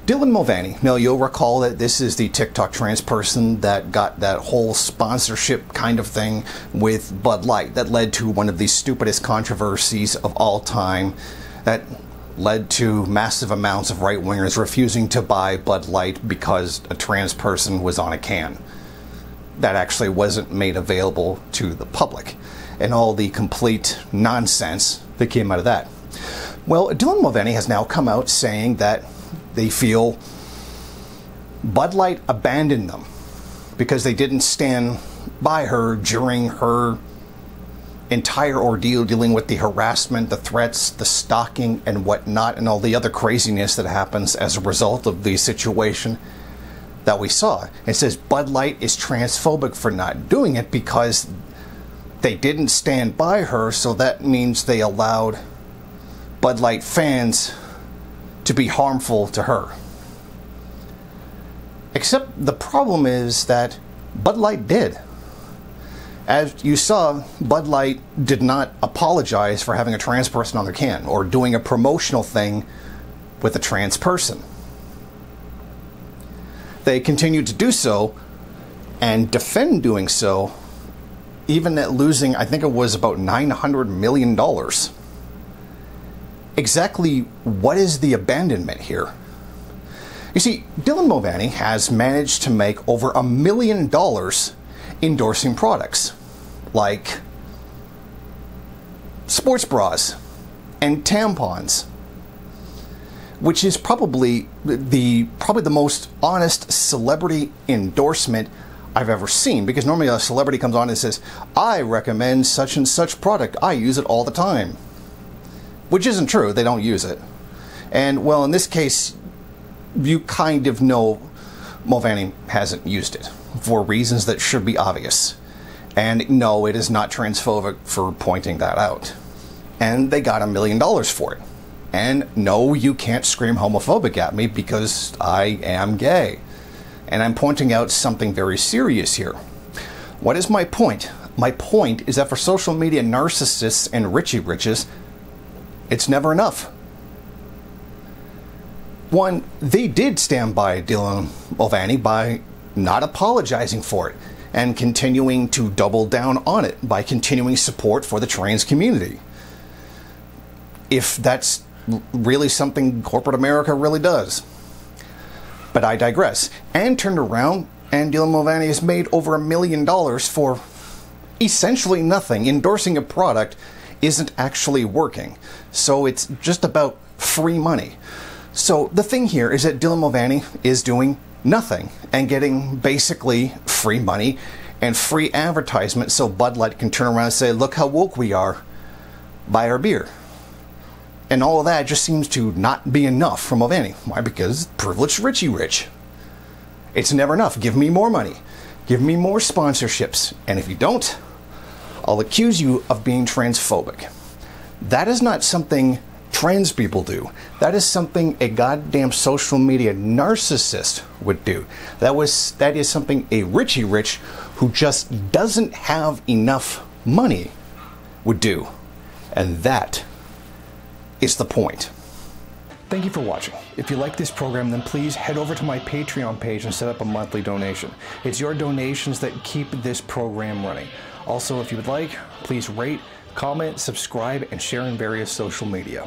Dylan Mulvaney. Now, you'll recall that this is the TikTok trans person that got that whole sponsorship kind of thing with Bud Light that led to one of the stupidest controversies of all time, that led to massive amounts of right-wingers refusing to buy Bud Light because a trans person was on a can. That actually wasn't made available to the public, and all the complete nonsense that came out of that. Well, Dylan Mulvaney has now come out saying that they feel Bud Light abandoned them because they didn't stand by her during her entire ordeal dealing with the harassment, the threats, the stalking, and whatnot, and all the other craziness that happens as a result of the situation that we saw. It says Bud Light is transphobic for not doing it because they didn't stand by her, so that means they allowed Bud Light fans to be harmful to her. Except the problem is that Bud Light did. As you saw, Bud Light did not apologize for having a trans person on their can or doing a promotional thing with a trans person. They continued to do so and defend doing so, even at losing, I think it was about $900 million. Exactly what is the abandonment here? You see, Dylan Mulvaney has managed to make over $1 million endorsing products like sports bras and tampons, which is probably the most honest celebrity endorsement I've ever seen, because normally a celebrity comes on and says, I recommend such and such product, I use it all the time. Which isn't true, they don't use it. And well, in this case, you kind of know Mulvaney hasn't used it for reasons that should be obvious. And no, it is not transphobic for pointing that out. And they got $1 million for it. And no, you can't scream homophobic at me because I am gay. And I'm pointing out something very serious here. What is my point? My point is that for social media narcissists and Richys, it's never enough. One, they did stand by Dylan Mulvaney by not apologizing for it and continuing to double down on it by continuing support for the trans community. If that's really something corporate America really does. But I digress. And turned around, and Dylan Mulvaney has made over $1 million for essentially nothing. Endorsing a product isn't actually working. So it's just about free money. So the thing here is that Dylan Mulvaney is doing nothing and getting basically free money and free advertisement so Bud Light can turn around and say, look how woke we are, buy our beer. And all of that just seems to not be enough for Mulvaney. Why? Because privileged Richy rich. It's never enough. Give me more money. Give me more sponsorships. And if you don't, I'll accuse you of being transphobic. That is not something trans people do. That is something a goddamn social media narcissist would do. That is something a Richy rich who just doesn't have enough money would do. And that is the point. Thank you for watching. If you like this program, then please head over to my Patreon page and set up a monthly donation. It's your donations that keep this program running. Also, if you would like, please rate, comment, subscribe, and share in various social media.